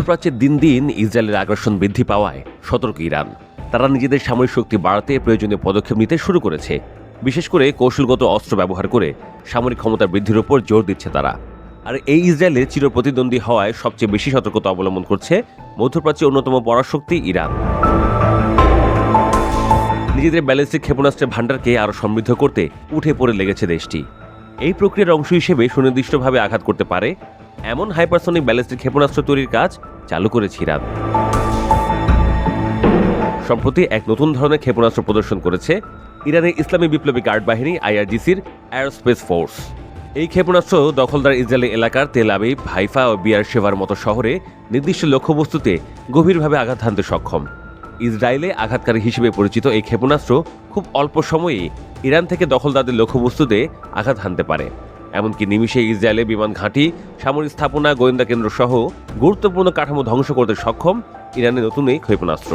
মধ্যপ্রাচ্যে দিন দিন ইসরায়েলের আগ্রাসন বৃদ্ধি পাওয়ায় সতর্ক ইরান। তারা নিজেদের সামরিক শক্তি বাড়াতে প্রয়োজনীয় পদক্ষেপ নিতে শুরু করেছে। বিশেষ করে কৌশলগত অস্ত্র ব্যবহার করে সামরিক ক্ষমতা বৃদ্ধির উপর জোর দিচ্ছে তারা। আর এই ইসরায়েলের চিরপ্রতিদ্বন্দ্বী হওয়ায় সবচেয়ে বেশি সতর্কতা অবলম্বন করছে মধ্যপ্রাচ্যের অন্যতম পরাশক্তি ইরান। নিজেদের ব্যালিস্টিক ক্ষেপণাস্ত্রের ভাণ্ডারকে আরও সমৃদ্ধ করতে উঠে পড়ে লেগেছে দেশটি। এই প্রক্রিয়ার অংশ হিসেবে সুনির্দিষ্টভাবে আঘাত করতে পারে এমন হাইপারসনিক ব্যালিস্টিক ক্ষেপণাস্ত্র তৈরির কাজ চালু করেছে ইরান। সম্প্রতি এক নতুন ধরনের ক্ষেপণাস্ত্র প্রদর্শন করেছে ইরানের ইসলামী বিপ্লবী গার্ড বাহিনী আইআরজিসির অ্যারোস্পেস ফোর্স। এই ক্ষেপণাস্ত্র দখলদার ইসরায়েলি এলাকার তেল আবিব, হাইফা ও বিয়ারশেভার মতো শহরে নির্দিষ্ট লক্ষ্যবস্তুতে গভীরভাবে আঘাত হানতে সক্ষম। ইসরায়েলে আঘাতকারী হিসেবে পরিচিত এই ক্ষেপণাস্ত্র খুব অল্প সময়েই ইরান থেকে দখলদারদের লক্ষ্যবস্তুতে আঘাত হানতে পারে। এমনকি নিমিষে ইসরায়েলে বিমান ঘাঁটি, সামরিক স্থাপনা, গোয়েন্দা কেন্দ্র সহ গুরুত্বপূর্ণ কাঠামো ধ্বংস করতে সক্ষম ইরানের নতুন এই ক্ষেপণাস্ত্র।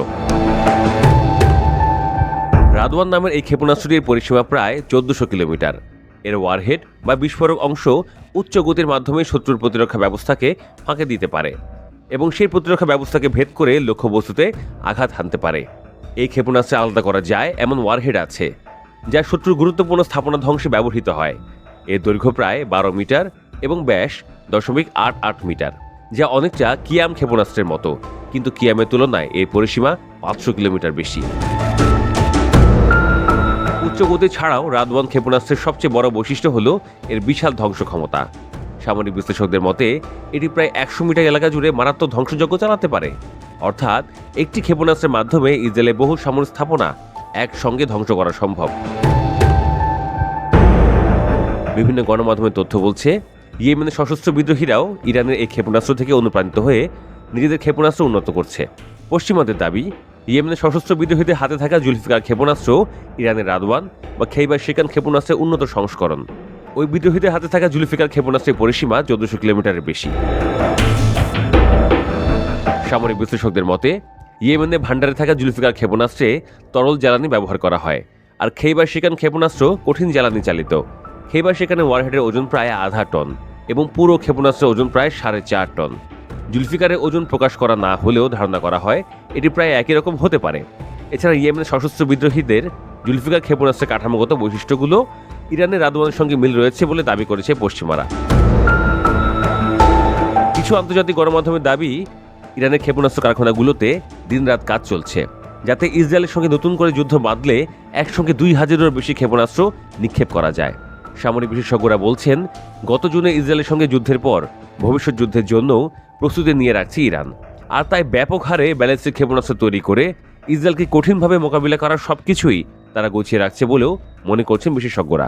রাদওয়ান নামের এই ক্ষেপণাস্ত্রটির পরিসীমা প্রায় 1400 কিলোমিটার। এর ওয়ারহেড বা বিস্ফোরক অংশ উচ্চ গতির মাধ্যমে শত্রুর প্রতিরক্ষা ব্যবস্থাকে ফাঁকে দিতে পারে এবং সেই প্রতিরক্ষা ব্যবস্থাকে ভেদ করে লক্ষ্যবস্তুতে আঘাত হানতে পারে। এই ক্ষেপণাস্ত্রে আলাদা করা যায় এমন ওয়ারহেড আছে যা শত্রুর গুরুত্বপূর্ণ স্থাপনা ধ্বংসে ব্যবহৃত হয়। এর দৈর্ঘ্য প্রায় 12 মিটার এবং ব্যাস 0.88 মিটার, যা অনেকটা কিয়াম ক্ষেপণাস্ত্রের মতো, কিন্তু কিয়ামের তুলনায় এর পরিসীমা 500 কিলোমিটার বেশি। উচ্চ গতি ছাড়াও রাদওয়ান ক্ষেপণাস্ত্রের সবচেয়ে বড় বৈশিষ্ট্য হল এর বিশাল ধ্বংস ক্ষমতা। সামরিক বিশ্লেষকদের মতে এটি প্রায় 100 মিটার এলাকা জুড়ে মারাত্মক ধ্বংসযজ্ঞ চালাতে পারে। অর্থাৎ একটি ক্ষেপণাস্ত্রের মাধ্যমে ইসরায়েলের বহু সামরিক স্থাপনা একসঙ্গে ধ্বংস করা সম্ভব। বিভিন্ন গণমাধ্যমের তথ্য বলছে ইয়েমেনের সশস্ত্র বিদ্রোহীরাও ইরানের এই ক্ষেপণাস্ত্র থেকে অনুপ্রাণিত হয়ে নিজেদের ক্ষেপণাস্ত্র উন্নত করছে। পশ্চিমাদের দাবি, ইয়েমেনের সশস্ত্র বিদ্রোহীদের হাতে থাকা জুলফিকার ক্ষেপণাস্ত্র ইরানের রাদওয়ান বা খেইবার শেকান ক্ষেপণাস্ত্রের উন্নত সংস্করণ। ওই বিদ্রোহীদের হাতে থাকা জুলফিকার ক্ষেপণাস্ত্রের পরিসীমা 1400 কিলোমিটারের বেশি। সামরিক বিশ্লেষকদের মতে ইয়েমেনের ভাণ্ডারে থাকা জুলফিকার ক্ষেপণাস্ত্রে তরল জ্বালানি ব্যবহার করা হয়, আর খেইবার শেকান ক্ষেপণাস্ত্র কঠিন জ্বালানি চালিত। খেইবার শেকানের ওয়ারহেডের ওজন প্রায় 0.5 টন এবং পুরো ক্ষেপণাস্ত্রের ওজন প্রায় 4.5 টন। জুলফিকারের ওজন প্রকাশ করা না হলেও ধারণা করা হয় এটি প্রায় একই রকম হতে পারে। এছাড়া ইয়েমেনের সশস্ত্র বিদ্রোহীদের জুলফিকার ক্ষেপণাস্ত্রের কাঠামোগত বৈশিষ্ট্যগুলো ইরানের রাদওয়ানের সঙ্গে মিল রয়েছে বলে দাবি করেছে পশ্চিমারা। কিছু আন্তর্জাতিক গণমাধ্যমের দাবি, ইরানের ক্ষেপণাস্ত্র কারখানাগুলোতে দিনরাত কাজ চলছে যাতে ইসরায়েলের সঙ্গে নতুন করে যুদ্ধ বাঁধলে একসঙ্গে 2000-এরও বেশি ক্ষেপণাস্ত্র নিক্ষেপ করা যায়। সামরিক বিশেষজ্ঞরা বলছেন, গত জুনে ইসরায়েলের সঙ্গে যুদ্ধের পর ভবিষ্যৎ যুদ্ধের জন্যও প্রস্তুতি নিয়ে রাখছে ইরান। আর তাই ব্যাপক হারে ব্যালিস্টিক ক্ষেপণাস্ত্র তৈরি করে ইসরায়েলকে কঠিনভাবে মোকাবিলা করার সবকিছুই তারা গুছিয়ে রাখছে বলেও মনে করছেন বিশেষজ্ঞরা।